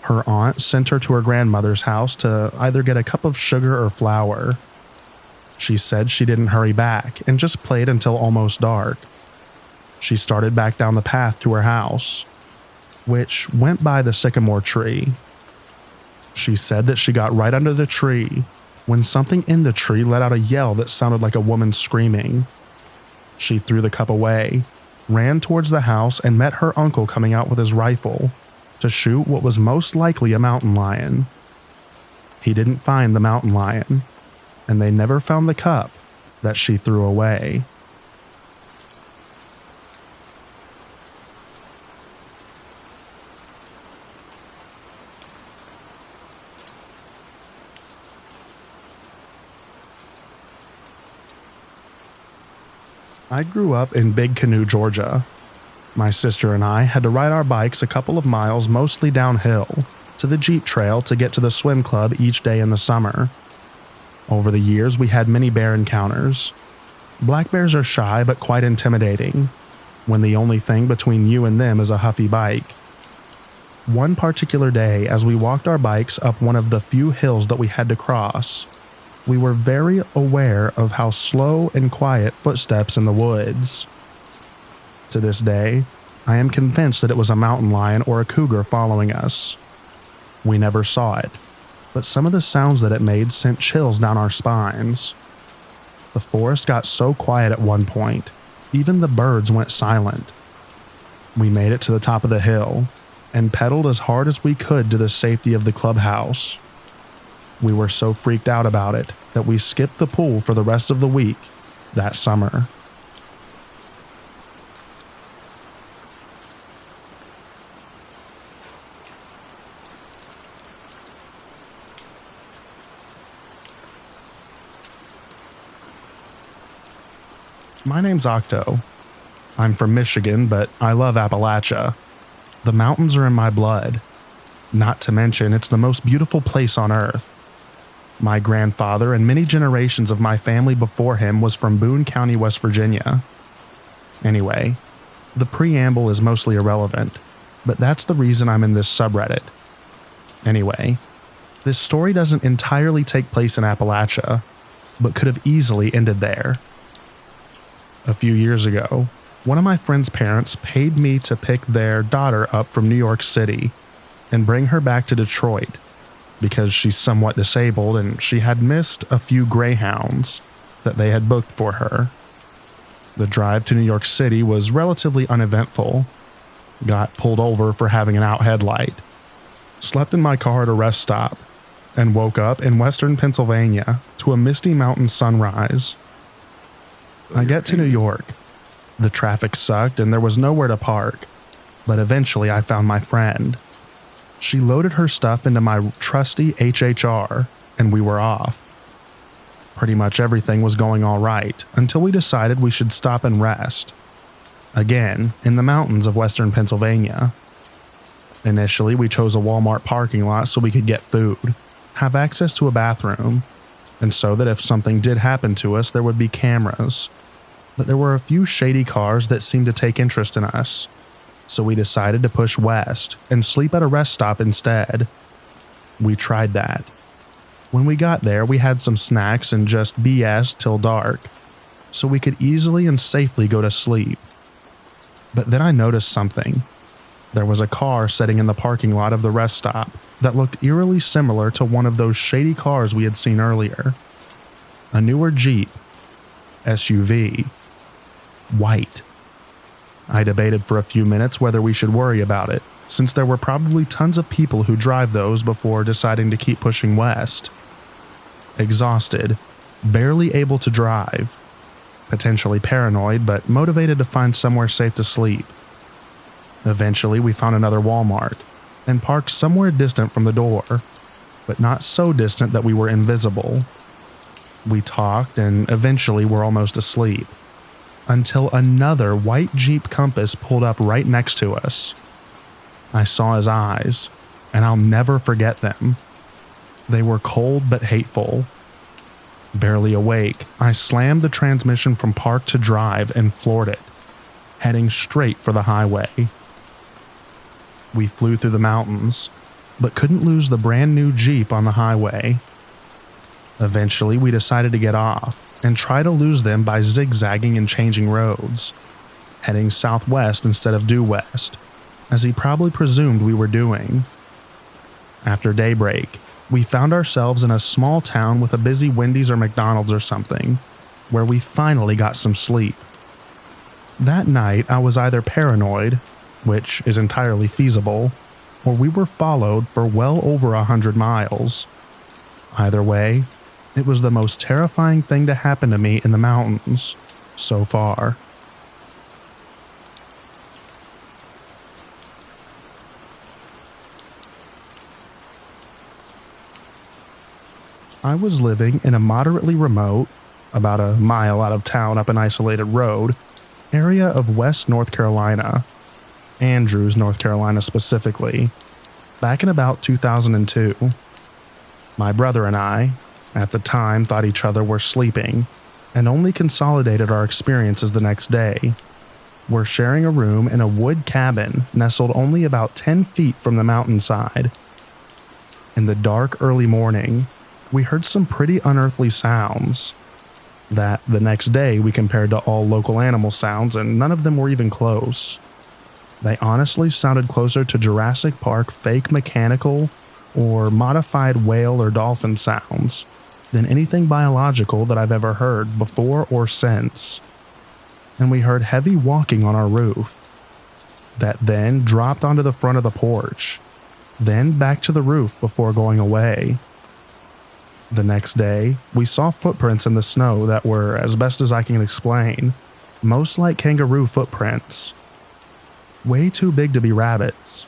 Her aunt sent her to her grandmother's house to either get a cup of sugar or flour. She said she didn't hurry back and just played until almost dark. She started back down the path to her house, which went by the sycamore tree. She said that she got right under the tree when something in the tree let out a yell that sounded like a woman screaming. She threw the cup away, ran towards the house, and met her uncle coming out with his rifle to shoot what was most likely a mountain lion. He didn't find the mountain lion, and they never found the cup that she threw away. I grew up in Big Canoe, Georgia. My sister and I had to ride our bikes a couple of miles, mostly downhill, to the Jeep Trail to get to the swim club each day in the summer. Over the years, we had many bear encounters. Black bears are shy but quite intimidating, when the only thing between you and them is a huffy bike. One particular day, as we walked our bikes up one of the few hills that we had to cross, we were very aware of how slow and quiet footsteps in the woods. To this day, I am convinced that it was a mountain lion or a cougar following us. We never saw it, but some of the sounds that it made sent chills down our spines. The forest got so quiet at one point, even the birds went silent. We made it to the top of the hill and pedaled as hard as we could to the safety of the clubhouse. We were so freaked out about it that we skipped the pool for the rest of the week that summer. My name's Octo. I'm from Michigan, but I love Appalachia. The mountains are in my blood. Not to mention, it's the most beautiful place on earth. My grandfather and many generations of my family before him was from Boone County, West Virginia. Anyway, the preamble is mostly irrelevant, but that's the reason I'm in this subreddit. Anyway, this story doesn't entirely take place in Appalachia, but could have easily ended there. A few years ago, one of my friend's parents paid me to pick their daughter up from New York City and bring her back to Detroit because she's somewhat disabled and she had missed a few Greyhounds that they had booked for her. The drive to New York City was relatively uneventful. Got pulled over for having an out headlight. Slept in my car at a rest stop and woke up in western Pennsylvania to a misty mountain sunrise. I get to New York. The traffic sucked and there was nowhere to park, but eventually I found my friend. She loaded her stuff into my trusty HHR and we were off. Pretty much everything was going all right until we decided we should stop and rest. Again, in the mountains of western Pennsylvania. Initially, we chose a Walmart parking lot so we could get food, have access to a bathroom, and so that if something did happen to us, there would be cameras. But there were a few shady cars that seemed to take interest in us, so we decided to push west and sleep at a rest stop instead. We tried that. When we got there, we had some snacks and just BS till dark, so we could easily and safely go to sleep. But then I noticed something. There was a car sitting in the parking lot of the rest stop that looked eerily similar to one of those shady cars we had seen earlier. A newer Jeep SUV. white. I debated for a few minutes whether we should worry about it, since there were probably tons of people who drive those before deciding to keep pushing west. Exhausted, barely able to drive, potentially paranoid but motivated to find somewhere safe to sleep. Eventually, we found another Walmart and parked somewhere distant from the door, but not so distant that we were invisible. We talked and eventually were almost asleep, until another white Jeep Compass pulled up right next to us. I saw his eyes, and I'll never forget them. They were cold but hateful. Barely awake, I slammed the transmission from park to drive and floored it, heading straight for the highway. We flew through the mountains, but couldn't lose the brand new Jeep on the highway. Eventually, we decided to get off and try to lose them by zigzagging and changing roads, heading southwest instead of due west, as he probably presumed we were doing. After daybreak, we found ourselves in a small town with a busy Wendy's or McDonald's or something, where we finally got some sleep. That night, I was either paranoid, which is entirely feasible, or we were followed for well over 100 miles. Either way, it was the most terrifying thing to happen to me in the mountains so far. I was living in a moderately remote, about a mile out of town up an isolated road, area of West North Carolina, Andrews, North Carolina specifically, back in about 2002. My brother and I, at the time, thought each other were sleeping, and only consolidated our experiences the next day. We're sharing a room in a wood cabin nestled only about 10 feet from the mountainside. In the dark early morning, we heard some pretty unearthly sounds that the next day we compared to all local animal sounds, and none of them were even close. They honestly sounded closer to Jurassic Park fake mechanical or modified whale or dolphin sounds than anything biological that I've ever heard before or since. And we heard heavy walking on our roof that then dropped onto the front of the porch, then back to the roof before going away. The next day, we saw footprints in the snow that were, as best as I can explain, most like kangaroo footprints. Way too big to be rabbits,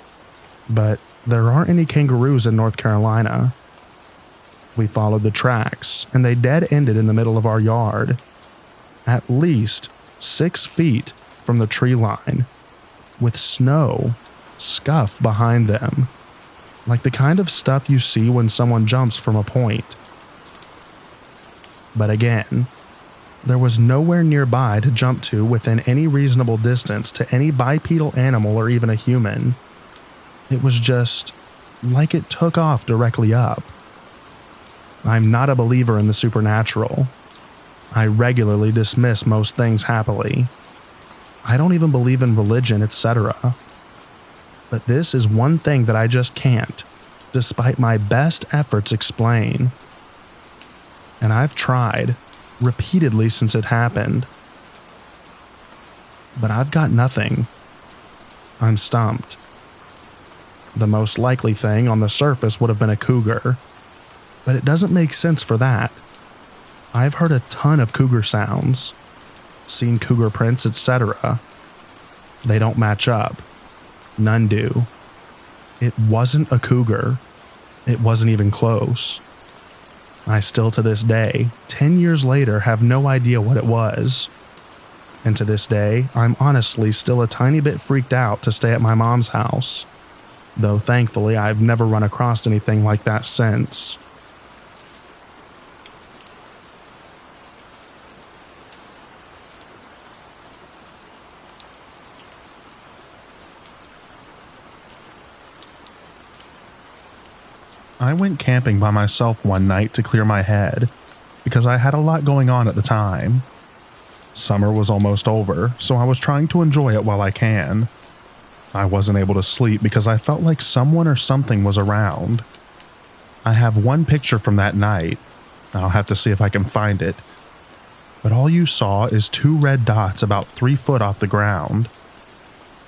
but there aren't any kangaroos in North Carolina. We followed the tracks, and they dead-ended in the middle of our yard, at least 6 feet from the tree line, with snow scuff behind them, like the kind of stuff you see when someone jumps from a point. But again, there was nowhere nearby to jump to within any reasonable distance to any bipedal animal or even a human. It was just like it took off directly up. I'm not a believer in the supernatural. I regularly dismiss most things happily. I don't even believe in religion, etc. But this is one thing that I just can't, despite my best efforts, explain. And I've tried repeatedly since it happened. But I've got nothing. I'm stumped. The most likely thing on the surface would have been a cougar, but it doesn't make sense for that. I've heard a ton of cougar sounds, seen cougar prints, etc. They don't match up. None do. It wasn't a cougar. It wasn't even close. I still to this day, 10 years later, have no idea what it was. And to this day, I'm honestly still a tiny bit freaked out to stay at my mom's house, though thankfully I've never run across anything like that since. I went camping by myself one night to clear my head, because I had a lot going on at the time. Summer was almost over, so I was trying to enjoy it while I can. I wasn't able to sleep because I felt like someone or something was around. I have one picture from that night. I'll have to see if I can find it. but all you saw is 2 red dots about 3 foot off the ground.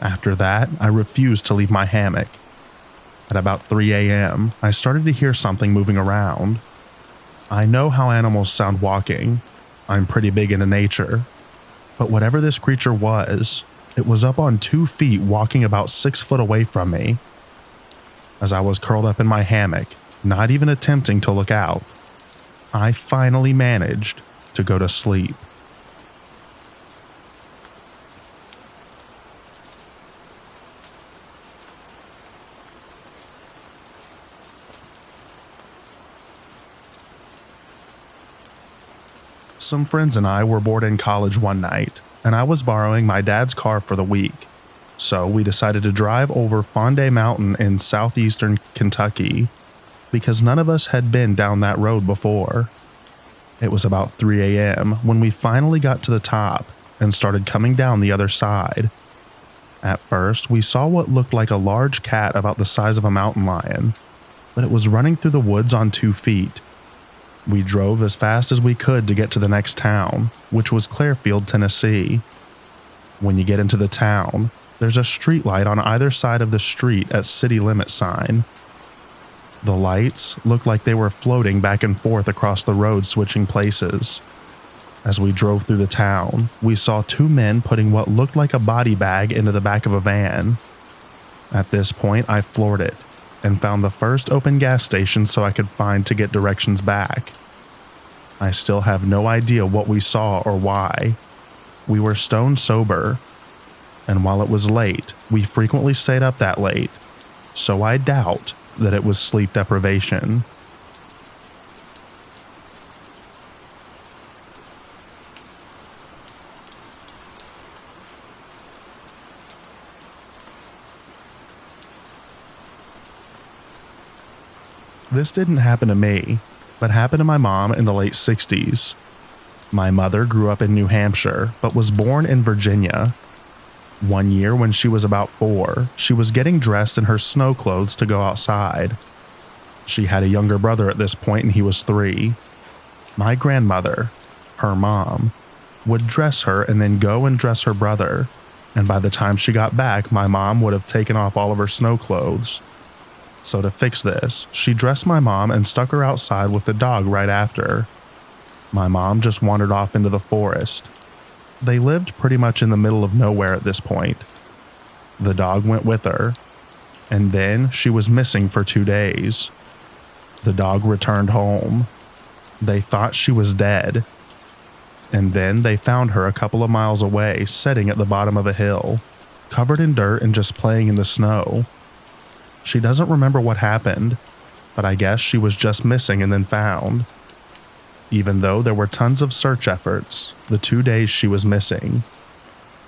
After that, I refused to leave my hammock. At about 3 a.m., I started to hear something moving around. I know how animals sound walking. I'm pretty big into nature. But whatever this creature was, it was up on 2 feet walking about 6 foot away from me. As I was curled up in my hammock, not even attempting to look out, I finally managed to go to sleep. Some friends and I were bored in college one night, and I was borrowing my dad's car for the week. So we decided to drive over Fonday Mountain in southeastern Kentucky because none of us had been down that road before. It was about 3 a.m. when we finally got to the top and started coming down the other side. At first, we saw what looked like a large cat about the size of a mountain lion, but it was running through the woods on 2 feet. We drove as fast as we could to get to the next town, which was Clairfield, Tennessee. When you get into the town, there's a street light on either side of the street at city limit sign. The lights looked like they were floating back and forth across the road, switching places. As we drove through the town, we saw 2 men putting what looked like a body bag into the back of a van. At this point, I floored it and found the first open gas station so I could find to get directions back. I still have no idea what we saw or why. We were stone sober, and while it was late, we frequently stayed up that late, so I doubt that it was sleep deprivation. This didn't happen to me, but happened to my mom in the late 60s. My mother grew up in New Hampshire, but was born in Virginia. One year when she was about 4, she was getting dressed in her snow clothes to go outside. She had a younger brother at this point and he was 3. My grandmother, her mom, would dress her and then go and dress her brother, and by the time she got back, my mom would have taken off all of her snow clothes. So to fix this, she dressed my mom and stuck her outside with the dog right after. My mom just wandered off into the forest. They lived pretty much in the middle of nowhere at this point. The dog went with her, and then she was missing for 2 days. The dog returned home. They thought she was dead. And then they found her a couple of miles away, sitting at the bottom of a hill, covered in dirt and just playing in the snow. She doesn't remember what happened, but I guess she was just missing and then found. Even though there were tons of search efforts, the 2 days she was missing.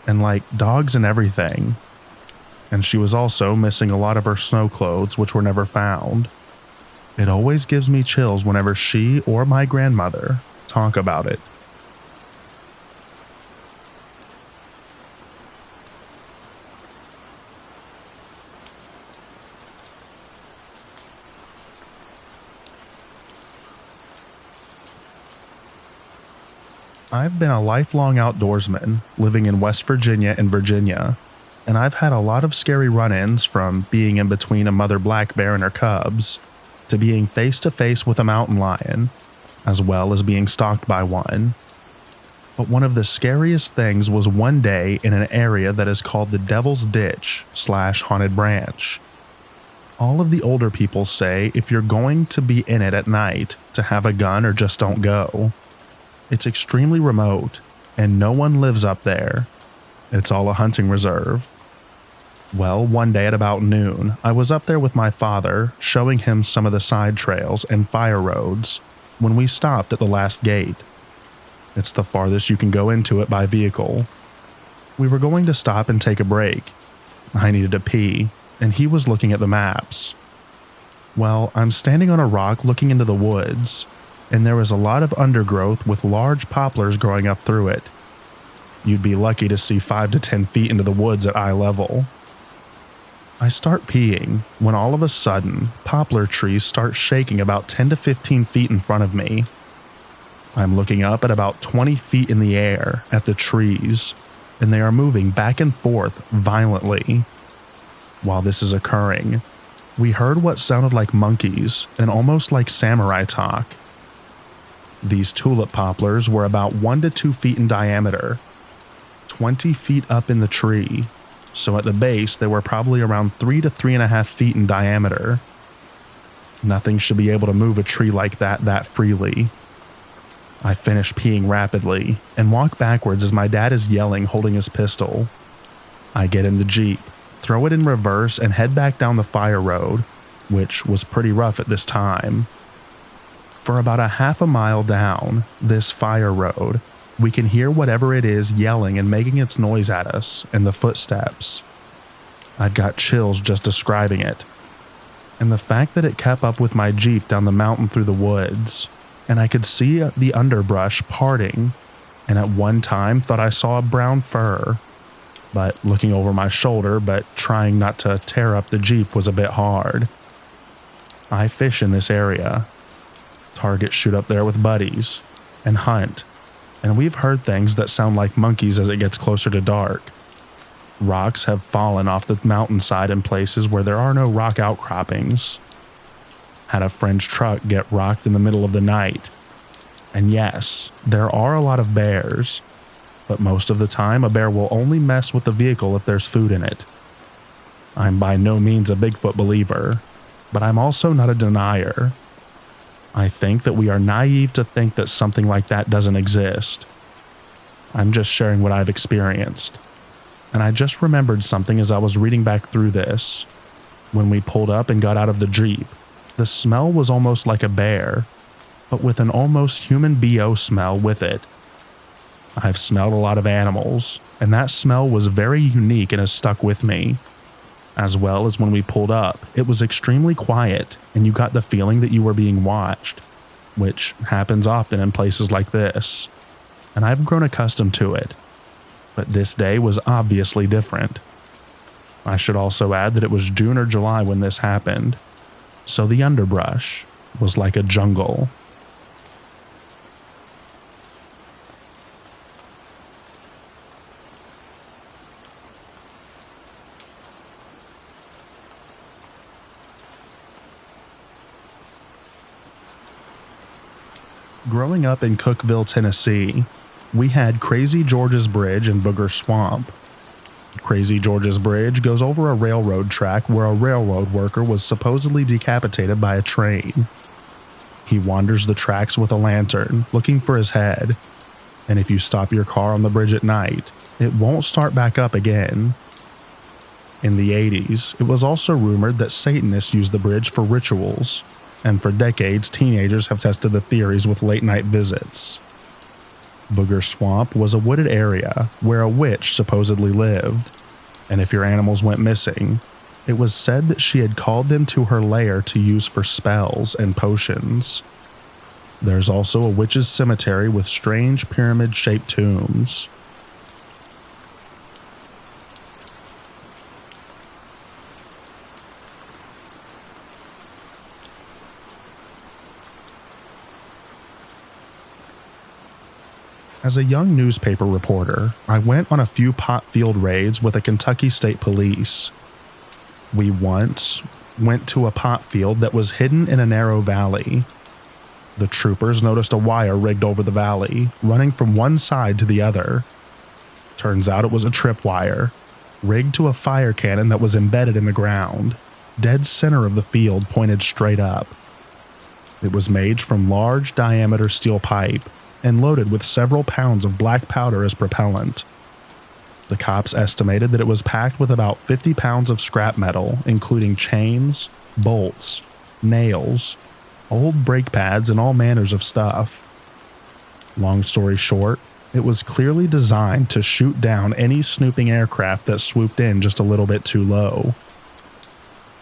And like dogs and everything. And she was also missing a lot of her snow clothes, which were never found. It always gives me chills whenever she or my grandmother talk about it. I've been a lifelong outdoorsman, living in West Virginia and Virginia, and I've had a lot of scary run-ins, from being in between a mother black bear and her cubs, to being face-to-face with a mountain lion, as well as being stalked by one. But one of the scariest things was one day in an area that is called the Devil's Ditch / Haunted Branch. All of the older people say if you're going to be in it at night, to have a gun or just don't go. It's extremely remote, and no one lives up there. It's all a hunting reserve. Well, one day at about noon, I was up there with my father, showing him some of the side trails and fire roads, when we stopped at the last gate. It's the farthest you can go into it by vehicle. We were going to stop and take a break. I needed to pee, and he was looking at the maps. Well, I'm standing on a rock looking into the woods, and there was a lot of undergrowth with large poplars growing up through it. You'd be lucky to see 5 to 10 feet into the woods at eye level. I start peeing when all of a sudden, poplar trees start shaking about 10 to 15 feet in front of me. I'm looking up at about 20 feet in the air at the trees, and they are moving back and forth violently. While this is occurring, we heard what sounded like monkeys and almost like samurai talk. These tulip poplars were about 1 to 2 feet in diameter, 20 feet up in the tree, so at the base they were probably around 3 to 3.5 feet in diameter. Nothing should be able to move a tree like that freely. I finish peeing rapidly and walk backwards as my dad is yelling, holding his pistol. I get in the Jeep, throw it in reverse, and head back down the fire road, which was pretty rough at this time. For about a half a mile down this fire road, we can hear whatever it is yelling and making its noise at us and the footsteps. I've got chills just describing it. And the fact that it kept up with my Jeep down the mountain through the woods, and I could see the underbrush parting, and at one time thought I saw a brown fur. But looking over my shoulder but trying not to tear up the Jeep was a bit hard. I fish in this area. Target shoot up there with buddies and hunt, and we've heard things that sound like monkeys as it gets closer to dark. Rocks have fallen off the mountainside in places where there are no rock outcroppings. Had a French truck get rocked in the middle of the night. And yes, there are a lot of bears, but most of the time a bear will only mess with the vehicle if there's food in it. I'm by no means a Bigfoot believer, but I'm also not a denier. I think that we are naive to think that something like that doesn't exist. I'm just sharing what I've experienced. And I just remembered something as I was reading back through this. When we pulled up and got out of the Jeep, the smell was almost like a bear, but with an almost human BO smell with it. I've smelled a lot of animals, and that smell was very unique and has stuck with me. As well as when we pulled up, it was extremely quiet, and you got the feeling that you were being watched, which happens often in places like this, and I've grown accustomed to it. But this day was obviously different. I should also add that it was June or July when this happened, so the underbrush was like a jungle. Growing up in Cookeville, Tennessee, we had Crazy George's Bridge and Booger Swamp. Crazy George's Bridge goes over a railroad track where a railroad worker was supposedly decapitated by a train. He wanders the tracks with a lantern, looking for his head, and if you stop your car on the bridge at night, it won't start back up again. In the 80s, it was also rumored that Satanists used the bridge for rituals, and for decades teenagers have tested the theories with late-night visits. Booger Swamp was a wooded area where a witch supposedly lived, and if your animals went missing, it was said that she had called them to her lair to use for spells and potions. There's also a witch's cemetery with strange pyramid-shaped tombs. As a young newspaper reporter, I went on a few pot field raids with the Kentucky State Police. We once went to a pot field that was hidden in a narrow valley. The troopers noticed a wire rigged over the valley, running from one side to the other. Turns out it was a tripwire, rigged to a fire cannon that was embedded in the ground, dead center of the field pointed straight up. It was made from large diameter steel pipe, and loaded with several pounds of black powder as propellant. The cops estimated that it was packed with about 50 pounds of scrap metal, including chains, bolts, nails, old brake pads, and all manners of stuff. Long story short, it was clearly designed to shoot down any snooping aircraft that swooped in just a little bit too low.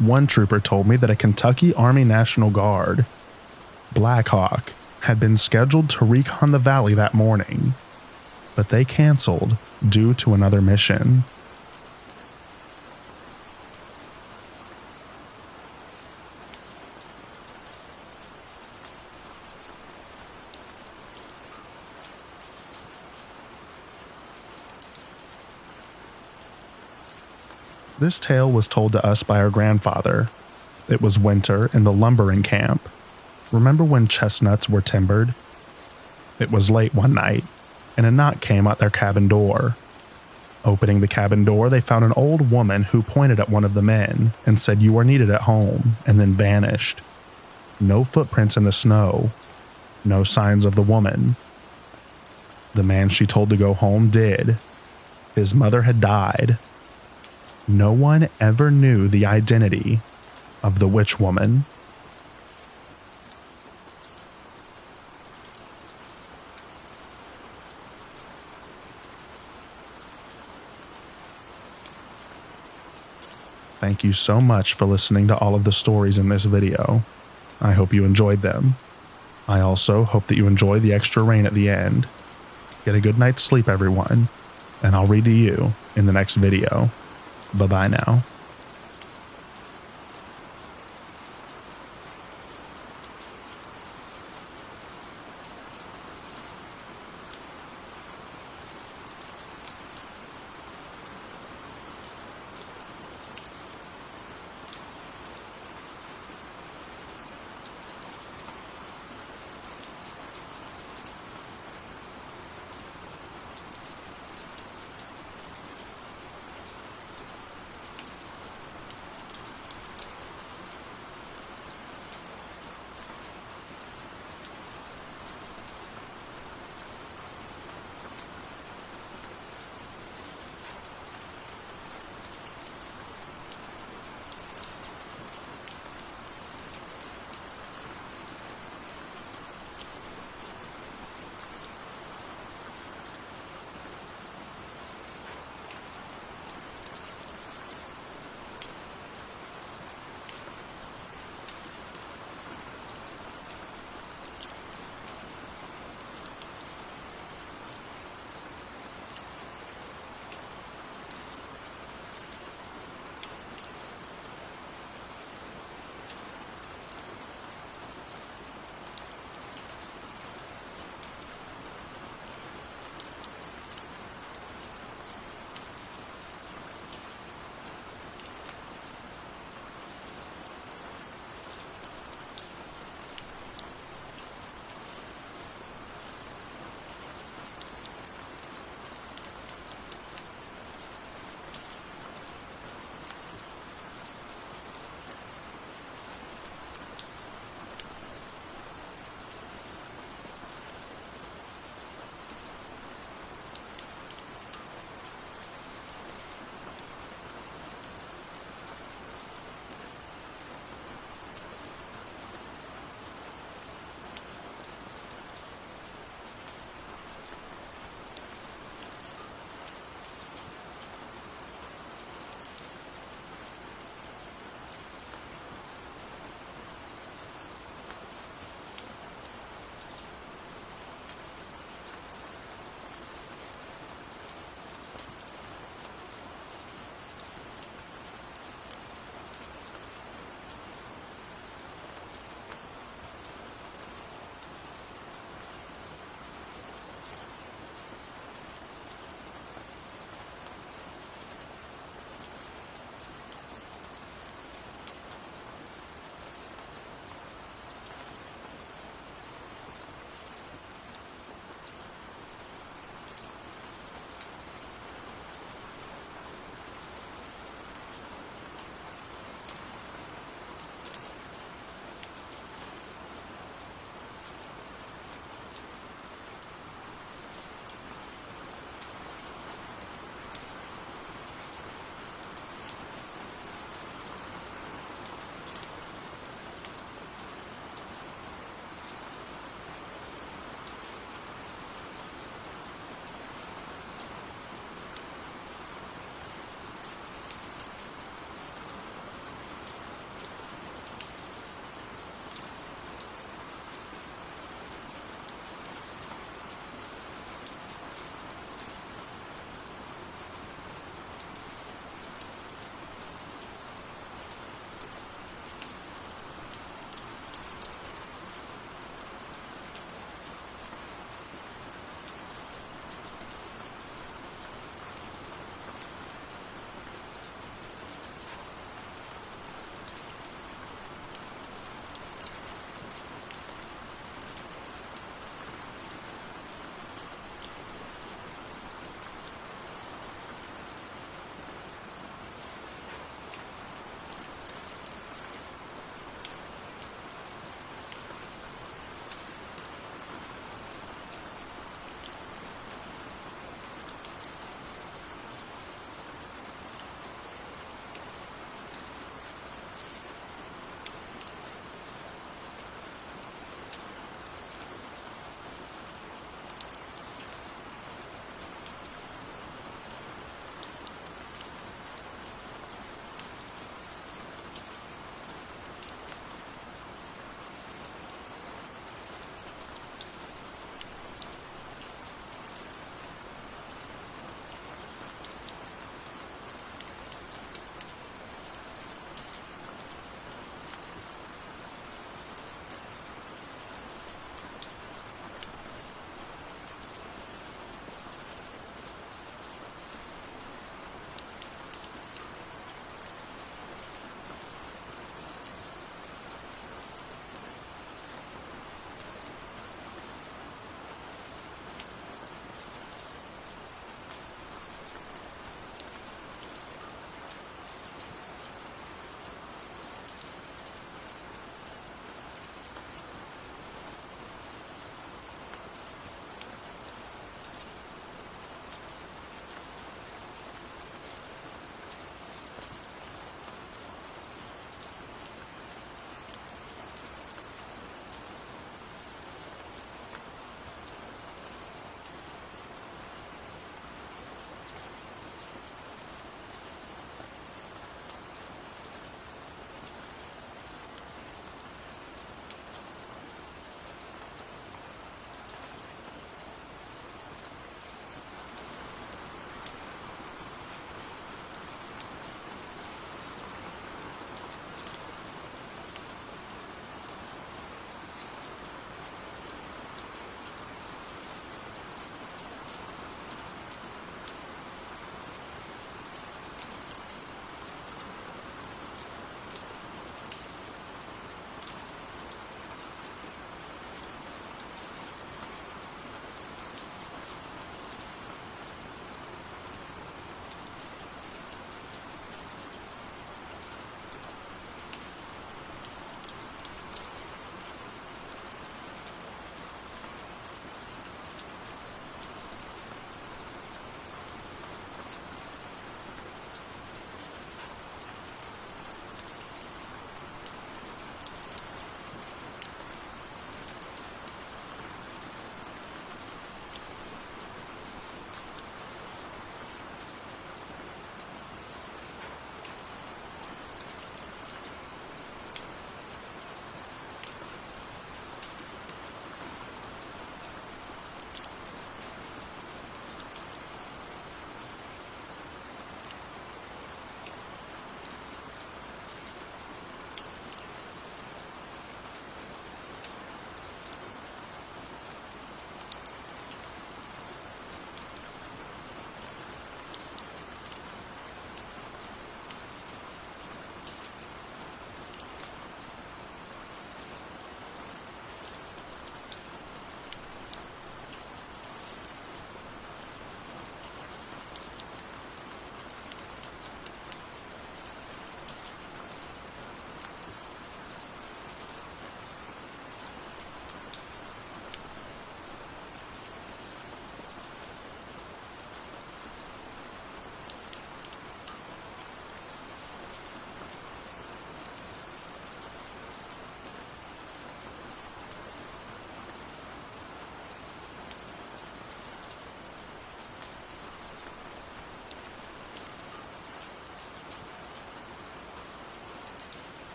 One trooper told me that a Kentucky Army National Guard, Black Hawk, had been scheduled to recon the valley that morning, but they canceled due to another mission. This tale was told to us by our grandfather. It was winter in the lumbering camp. Remember when chestnuts were timbered? It was late one night, and a knock came at their cabin door. Opening the cabin door, they found an old woman who pointed at one of the men and said, "You are needed at home," and then vanished. No footprints in the snow. No signs of the woman. The man she told to go home did. His mother had died. No one ever knew the identity of the witch woman. Thank you so much for listening to all of the stories in this video. I hope you enjoyed them. I also hope that you enjoy the extra rain at the end. Get a good night's sleep, everyone, and I'll read to you in the next video. Bye-bye now.